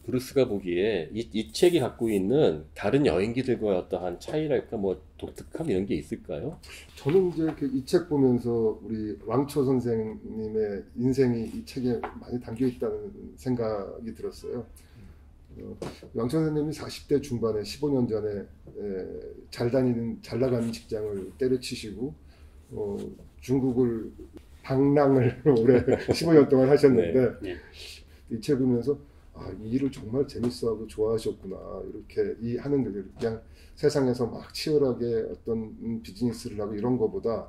브루스가 보기에 이 책이 갖고 있는 다른 여행기들과 어떠한 차이랄까 뭐 독특함 이런 게 있을까요? 저는 이제 이 책 보면서 우리 왕초 선생님의 인생이 이 책에 많이 담겨 있다는 생각이 들었어요. 왕초 선생님이 40대 중반에 15년 전에 잘 나가는 직장을 때려치시고 중국을 방랑을 올해 15년 동안 하셨는데 네. 이 책 보면서 이 일을 정말 재밌어하고 좋아하셨구나. 이렇게 하는 게 그냥 세상에서 막 치열하게 어떤 비즈니스를 하고 이런 거보다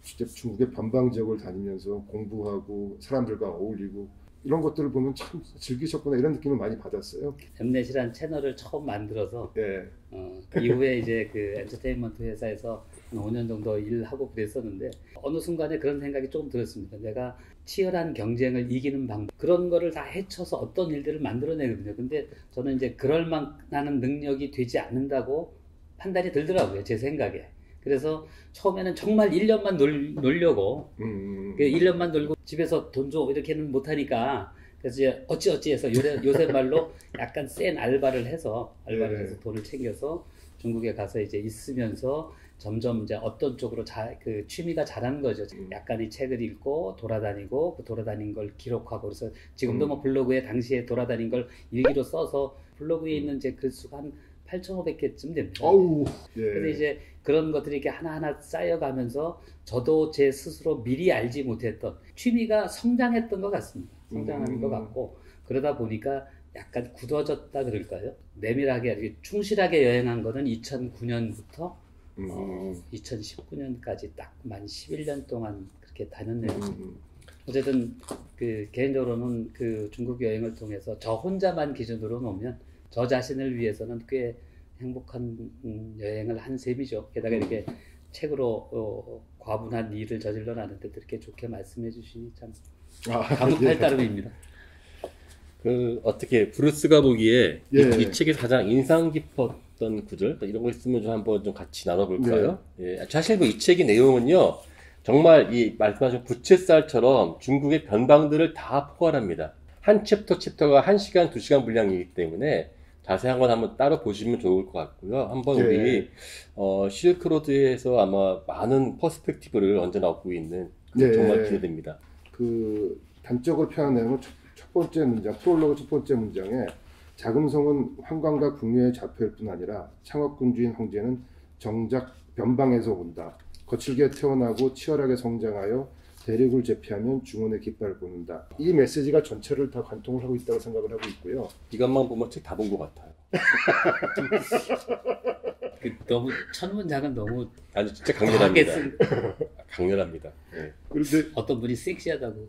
직접 중국의 변방 지역을 다니면서 공부하고 사람들과 어울리고 이런 것들을 보면 참 즐기셨구나 이런 느낌을 많이 받았어요. 엠넷이라는 채널을 처음 만들어서 네. 그 이후에 이제 그 엔터테인먼트 회사에서 한 5년 정도 일하고 그랬었는데 어느 순간에 그런 생각이 조금 들었습니다. 내가 치열한 경쟁을 이기는 방법 그런 거를 다 헤쳐서 어떤 일들을 만들어내거든요. 근데 저는 이제 그럴 만한 능력이 되지 않는다고 판단이 들더라고요. 제 생각에. 그래서 처음에는 정말 1년만 놀려고 1년만 놀고 집에서 돈 줘 이렇게는 못하니까 그래서 이제 어찌어찌해서 요새 말로 약간 센 알바를 해서 돈을 챙겨서 중국에 가서 이제 있으면서 점점 이제 어떤 쪽으로 그 취미가 자라는 거죠. 약간 이 책을 읽고 돌아다니고 그 돌아다닌 걸 기록하고 그래서 지금도 뭐 블로그에 당시에 돌아다닌 걸 일기로 써서 블로그에 있는 제 글수가 한 8,500개쯤 됩니다. 예. 그래서 이제 그런 것들이 이렇게 하나하나 쌓여가면서 저도 제 스스로 미리 알지 못했던 취미가 성장했던 것 같습니다. 성장하는 것 같고 그러다 보니까 약간 굳어졌다 그럴까요? 내밀하게 충실하게 여행한 거는 2009년부터 2019년까지 딱 만 11년 동안 그렇게 다녔네요. 어쨌든 그 개인적으로는 그 중국 여행을 통해서 저 혼자만 기준으로 놓으면 저 자신을 위해서는 꽤 행복한 여행을 한 셈이죠. 게다가 이렇게 책으로 과분한 일을 저질러 놨는데 이렇게 좋게 말씀해 주시니 참 감사할 따름입니다. 어떻게 브루스가 보기에 예. 이 책에서 가장 인상 깊었던 구절 이런 거 있으면 좀 한번 좀 같이 나눠볼까요? 예. 사실 뭐 이 책의 내용은요 정말 이 말씀하신 부채살처럼 중국의 변방들을 다 포괄합니다. 한 챕터가 1시간, 2시간 분량이기 때문에 자세한 건 한번 따로 보시면 좋을 것 같고요. 한번 네. 우리 실크로드에서 아마 많은 퍼스펙티브를 얹어 넣고 있는 네. 정말 기대됩니다. 그 단적으로 표현한 내용은 첫 번째 문장, 프롤로그 첫 번째 문장에 자금성은 황관과 궁녀의 자표일 뿐 아니라 창업군주인 황제는 정작 변방에서 온다. 거칠게 태어나고 치열하게 성장하여 대륙을 제패하면 중원의 깃발을 꽂는다. 이 메시지가 전체를 다 관통을 하고 있다고 생각을 하고 있고요. 이것만 보면 책 다 본 것 같아요. 너무 첫 문장은 너무 아주 진짜 강렬합니다. 강렬합니다. 네. 그런데 어떤 분이 섹시하다고.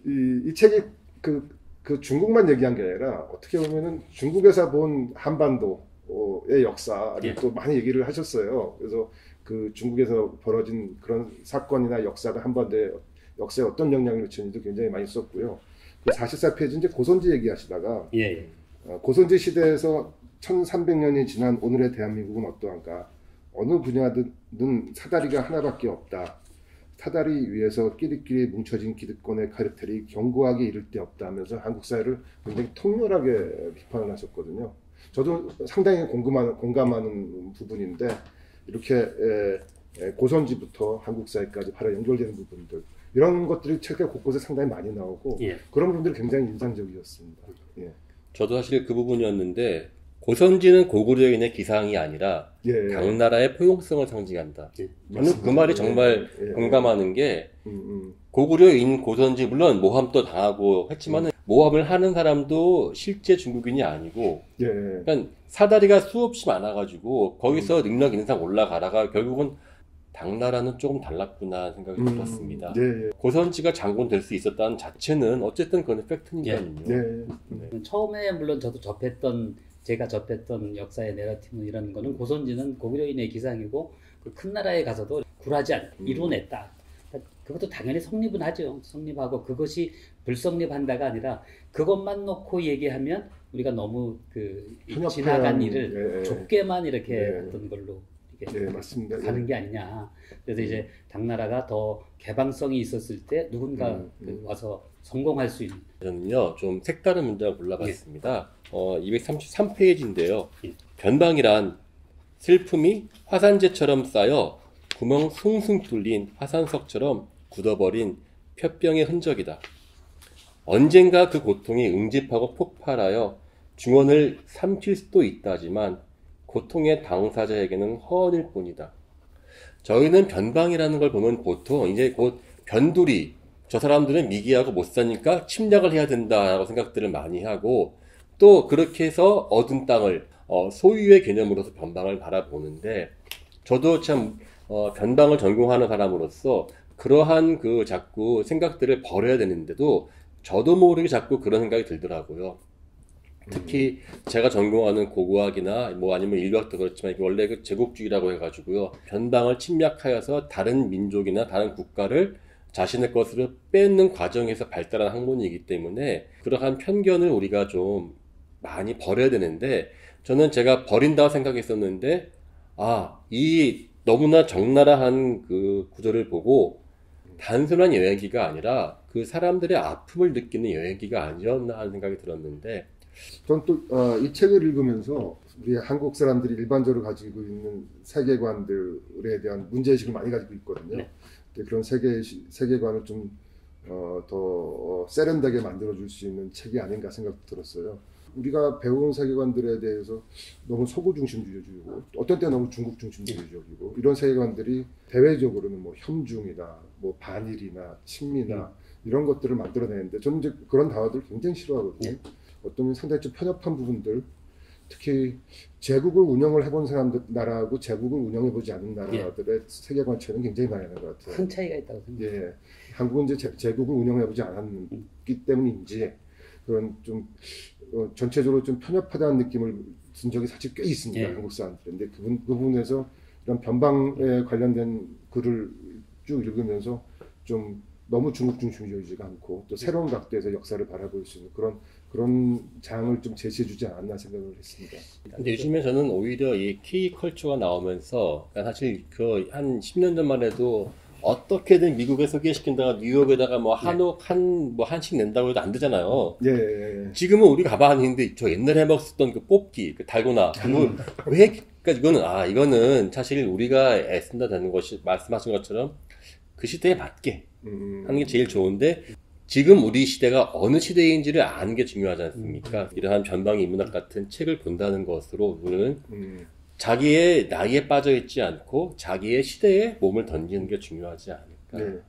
이 책이 그 중국만 얘기한 게 아니라 어떻게 보면은 중국에서 본 한반도의 역사를 또 많이 얘기를 하셨어요. 그래서 그 중국에서 벌어진 그런 사건이나 역사가 한반도에 역사에 어떤 영향을 미쳤는지도 굉장히 많이 썼고요. 그 44페이지 이제 고선지 얘기하시다가 고선지 시대에서 1300년이 지난 오늘의 대한민국은 어떠한가? 어느 분야든 사다리가 하나밖에 없다. 사다리 위에서 끼리끼리 뭉쳐진 기득권의 카르텔이 견고하게 이를 데 없다 하면서 한국 사회를 굉장히 통렬하게 비판을 하셨거든요. 저도 상당히 공감하는 부분인데 이렇게 고선지부터 한국 사회까지 바로 연결되는 부분들 이런 것들이 책의 곳곳에 상당히 많이 나오고 그런 부분들이 굉장히 인상적이었습니다. 예. 저도 사실 그 부분이었는데 고선지는 고구려인의 기상이 아니라 당나라의 포용성을 상징한다. 저는 그 말이 정말 공감하는 게 고구려인 고선지 물론 모함도 당하고 했지만 모함을 하는 사람도 실제 중국인이 아니고 그러니까 사다리가 수없이 많아가지고 거기서 능력 있는 사람 올라가다가 결국은 당나라는 조금 달랐구나 생각이 들었습니다. 고선지가 장군 될 수 있었다는 자체는 어쨌든 그건 팩트니까요. 처음에 물론 저도 제가 접했던 역사의 내러티브 이런 거는 고선지는 고구려인의 기상이고 그 큰 나라에 가서도 굴하지 않고 이뤄냈다. 그것도 당연히 성립은 하죠. 성립하고 그것이 불성립한다가 아니라 그것만 놓고 얘기하면 우리가 너무 지나간 일을 좁게만 이렇게 어떤 걸로 맞습니다. 가는 게 아니냐. 그래서 이제 당나라가 더 개방성이 있었을 때 누군가 와서 성공할 수 있는. 저는요, 좀 색다른 문장을 골라봤습니다. 233페이지인데요. 변방이란 슬픔이 화산재처럼 쌓여 구멍 숭숭 뚫린 화산석처럼 굳어버린 폐병의 흔적이다. 언젠가 그 고통이 응집하고 폭발하여 중원을 삼킬 수도 있다지만 고통의 당사자에게는 허언일 뿐이다. 저희는 변방이라는 걸 보면 보통 이제 곧 변두리, 저 사람들은 미개하고 못 사니까 침략을 해야 된다라고 생각들을 많이 하고, 또 그렇게 해서 얻은 땅을 소유의 개념으로서 변방을 바라보는데, 저도 참 변방을 전공하는 사람으로서 그러한 그 자꾸 생각들을 버려야 되는데도 저도 모르게 자꾸 그런 생각이 들더라고요. 특히 제가 전공하는 고고학이나 뭐 아니면 인류학도 그렇지만 원래 그 제국주의라고 해가지고요, 변방을 침략하여서 다른 민족이나 다른 국가를 자신의 것으로 뺏는 과정에서 발달한 학문이기 때문에 그러한 편견을 우리가 좀 많이 버려야 되는데, 저는 제가 버린다고 생각했었는데, 이 너무나 적나라한 그 구조를 보고 단순한 여행기가 아니라 그 사람들의 아픔을 느끼는 여행기가 아니었나 하는 생각이 들었는데, 전 또 이 책을 읽으면서 우리 한국 사람들이 일반적으로 가지고 있는 세계관들에 대한 문제의식을 많이 가지고 있거든요. 네. 그런 세계관을 좀 더 세련되게 만들어줄 수 있는 책이 아닌가 생각도 들었어요. 우리가 배운 세계관들에 대해서 너무 서구 중심주의적이고 어떤 때 너무 중국 중심주의적이고 이런 세계관들이 대외적으로는 뭐 혐중이나 뭐 반일이나 친미나 이런 것들을 만들어내는데, 저는 이제 그런 단어들을 굉장히 싫어하거든요. 어떤 상당히 좀 편협한 부분들, 특히 제국을 운영을 해본 사람들, 나라하고 제국을 운영해보지 않은 나라들의 세계관 차이는 굉장히 많이 나는 것 같아요. 큰 차이가 있다고 생각해요. 예, 한국은 이제 제국을 운영해보지 않았기 때문인지 그런 좀 전체적으로 좀 편협하다는 느낌을 준 적이 사실 꽤 있습니다. 한국 사람들인데 그 부분에서 이런 변방에 관련된 글을 쭉 읽으면서 좀 너무 중국 중심주의지가 않고 또 새로운 각도에서 역사를 바라볼 수 있는 그런 장을 좀 제시해주지 않았나 생각을 했습니다. 근데 요즘에 저는 오히려 이 K컬처가 나오면서, 사실 그 한 10년 전만 해도 어떻게든 미국에 소개시킨다가 뉴욕에다가 뭐 한식 낸다고 해도 안 되잖아요. 예. 지금은 우리 가봤는데 저 옛날에 먹었던 그 뽑기, 그 달고나, 그거 왜, 그러니까 이거는 사실 우리가 애쓴다 되는 것이 말씀하신 것처럼 그 시대에 맞게 하는 게 제일 좋은데, 지금 우리 시대가 어느 시대인지를 아는 게 중요하지 않습니까? 이러한 변방의 인문학 같은 책을 본다는 것으로 우리는 자기의 나이에 빠져 있지 않고 자기의 시대에 몸을 던지는 게 중요하지 않을까. 네.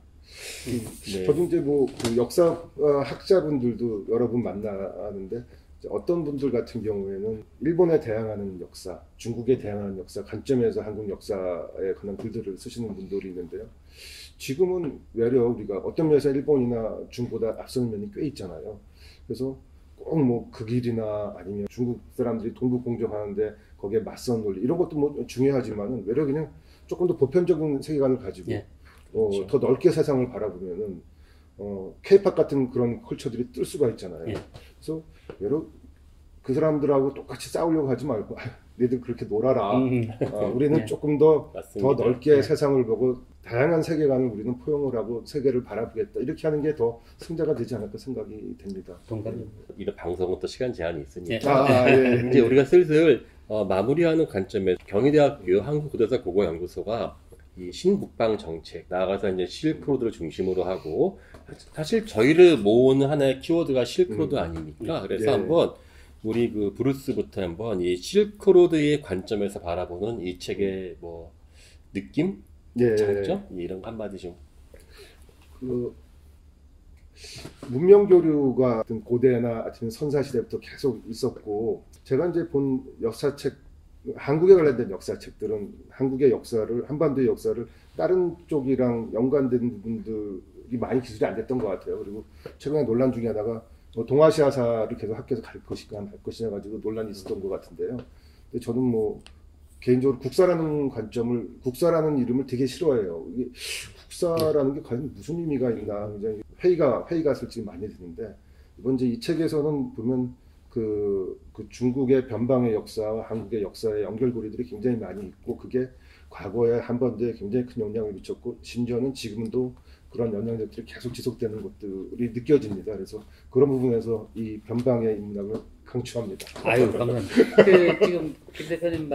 저도 이제 그 역사 학자분들도 여러 분 만나는데, 어떤 분들 같은 경우에는 일본에 대항하는 역사, 중국에 대항하는 역사 관점에서 한국 역사에 관한 글들을 쓰시는 분들이 있는데요. 지금은 외려 우리가 어떤 면에서 일본이나 중국보다 앞서는 면이 꽤 있잖아요. 그래서 꼭 뭐 그 길이나 아니면 중국 사람들이 동북공정하는데 거기에 맞선 논리 이런 것도 뭐 중요하지만은 외려 그냥 조금 더 보편적인 세계관을 가지고 그렇죠. 더 넓게 세상을 바라보면은 K-팝 같은 그런 컬처들이 뜰 수가 있잖아요. 그래서 외려 그 사람들하고 똑같이 싸우려고 하지 말고 너희들 그렇게 놀아라. 우리는 조금 더 넓게 세상을 보고 다양한 세계관을 우리는 포용을 하고 세계를 바라보겠다. 이렇게 하는 게 더 승자가 되지 않을까 생각이 됩니다. 이런 방송은 또 시간 제한이 있으니까 이제 우리가 슬슬 마무리하는 관점에 경희대학교 한국고대사 고고연구소가 이 신북방 정책, 나아가서 이제 실크로드를 중심으로 하고, 사실 저희를 모으는 하나의 키워드가 실크로드 아닙니까? 그래서 한번 우리 그 브루스부터 한번 이 실크로드의 관점에서 바라보는 이 책의 뭐 느낌, 장점 이런 거 한마디 좀. 그 문명 교류가 고대나 아니면 선사 시대부터 계속 있었고, 제가 이제 본 역사책, 한국에 관련된 역사책들은 한국의 역사를, 한반도의 역사를 다른 쪽이랑 연관된 부분들이 많이 기술이 안 됐던 것 같아요. 그리고 최근에 논란 중에 하나가 동아시아사를 계속 학교에서 갈 것이냐 말 것이냐 가지고 논란이 있었던 것 같은데요. 근데 저는 뭐 개인적으로 국사라는 이름을 되게 싫어해요. 이게 국사라는 게 과연 무슨 의미가 있나 굉장히 회의가 솔직히 많이 드는데, 이번 이제 이 책에서는 보면 그 중국의 변방의 역사와 한국의 역사의 연결고리들이 굉장히 많이 있고, 그게 과거에 한반도에 굉장히 큰 영향을 미쳤고 심지어는 지금도 그런 영향력들이 계속 지속되는 것들이 느껴집니다. 그래서 그런 부분에서 이 변방의 인문학을 강추합니다. 아유, 감사합니다. 지금 김 대표님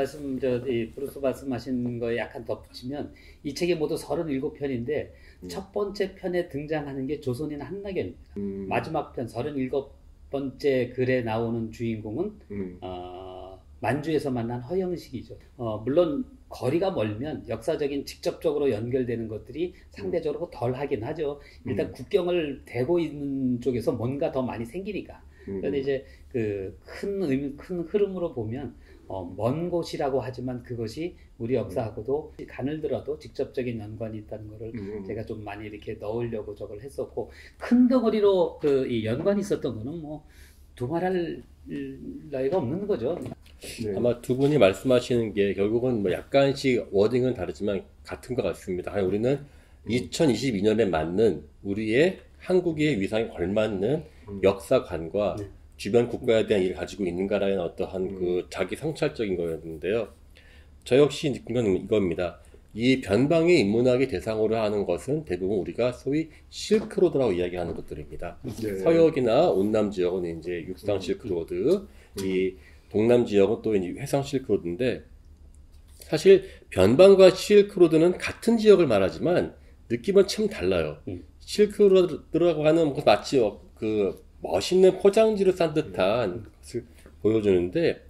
이 브루스 말씀하신 거에 약간 덧붙이면 이 책이 모두 37편인데 첫 번째 편에 등장하는 게 조선인 한낙연입니다. 마지막 편 37번째 글에 나오는 주인공은 만주에서 만난 허영식이죠. 물론 거리가 멀면 역사적인 직접적으로 연결되는 것들이 상대적으로 덜 하긴 하죠. 일단 국경을 대고 있는 쪽에서 뭔가 더 많이 생기니까. 그런데 이제 큰 흐름으로 보면 먼 곳이라고 하지만 그것이 우리 역사하고도 가늘더라도 직접적인 연관이 있다는 거를 제가 좀 많이 이렇게 넣으려고 저걸 했었고, 큰 덩어리로 이 연관이 있었던 거는 뭐 두말할 나이가 없는 거죠. 네. 아마 두 분이 말씀하시는 게 결국은 뭐 약간씩 워딩은 다르지만 같은 것 같습니다. 우리는 2022년에 맞는 우리의 한국의 위상에 걸맞는 역사관과 주변 국가에 대한 일을 가지고 있는가라는 어떠한 그 자기 성찰적인 거였는데요. 저 역시 느낀 건 이겁니다. 이 변방의 인문학의 대상으로 하는 것은 대부분 우리가 소위 실크로드라고 이야기하는 것들입니다. 네. 서역이나 온남 지역은 이제 육상 실크로드, 이 동남 지역은 또 이제 해상 실크로드인데, 사실 변방과 실크로드는 같은 지역을 말하지만 느낌은 참 달라요. 실크로드라고 하는 것은 마치 그 멋있는 포장지를 싼 듯한 것을 보여주는데,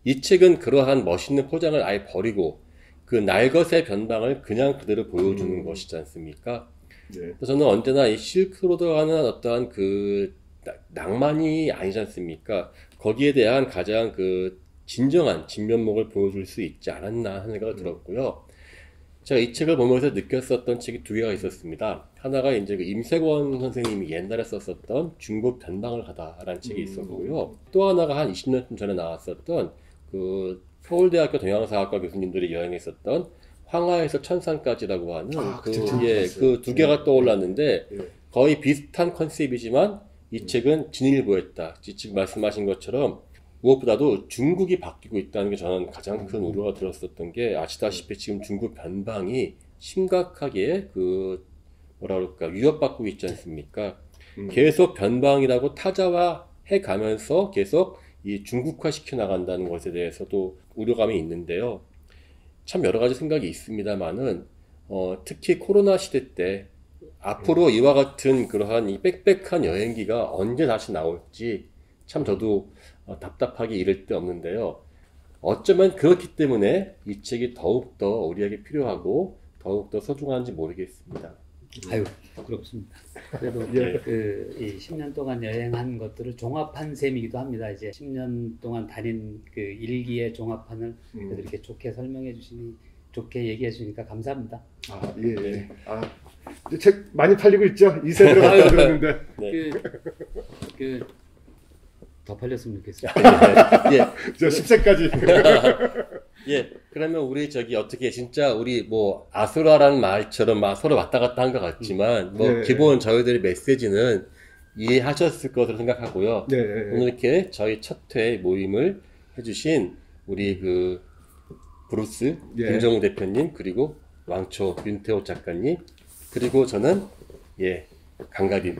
이 책은 그러한 멋있는 포장을 아예 버리고 그 날것의 변방을 그냥 그대로 보여주는 것이지 않습니까? 네. 저는 언제나 이 실크로드가 하는 어떠한 그 낭만이 아니지 않습니까? 거기에 대한 가장 그 진정한 진면목을 보여줄 수 있지 않았나 하는 생각이 들었고요. 제가 이 책을 보면서 느꼈었던 책이 두 개가 있었습니다. 하나가 이제 그 임색원 선생님이 옛날에 썼었던 중국 변방을 가다라는 책이 있었고요. 또 하나가 한 20년 전에 나왔었던 그 서울대학교 동양사학과 교수님들이 여행했었던 황하에서 천산까지라고 하는 그 두 개가 떠올랐는데, 거의 비슷한 컨셉이지만 이 책은 진일보했다. 지금 말씀하신 것처럼 무엇보다도 중국이 바뀌고 있다는 게 저는 가장 큰 우려가 들었었던 게, 아시다시피 지금 중국 변방이 심각하게 위협받고 있지 않습니까? 계속 변방이라고 타자화해 가면서 계속 이 중국화 시켜 나간다는 것에 대해서도 우려감이 있는데요. 참 여러 가지 생각이 있습니다만은 특히 코로나 시대 때 앞으로 이와 같은 그러한 이 빽빽한 여행기가 언제 다시 나올지 참 저도 답답하게 이를 데 없는데요. 어쩌면 그렇기 때문에 이 책이 더욱더 우리에게 필요하고 더욱더 소중한지 모르겠습니다. 아유, 그렇습니다. 그래도 이 10년 동안 여행한 것들을 종합한 셈이기도 합니다. 이제 10년 동안 다닌 그 일기의 종합판을 그래도 이렇게 좋게 설명해 주시니, 좋게 얘기해 주니까 감사합니다. 예. 책 많이 팔리고 있죠? 2세 들어갔다고 들었는데. 네. 더 팔렸으면 좋겠어요. 저 10세까지. 예, 그러면 우리 어떻게 진짜 우리 뭐 아수라라는 말처럼 막 서로 왔다 갔다 한 것 같지만 기본 저희들의 메시지는 이해하셨을 것으로 생각하고요. 오늘 이렇게 저희 첫 회 모임을 해주신 우리 그 브루스 김정우 대표님, 그리고 왕초 윤태호 작가님, 그리고 저는 강가빈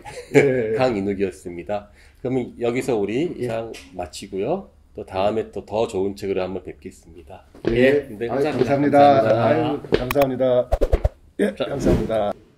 강인욱이었습니다. 그러면 여기서 우리 이상 마치고요. 또 다음에 또 더 좋은 책으로 한번 뵙겠습니다. 감사합니다. 감사합니다. 감사합니다. 감사합니다.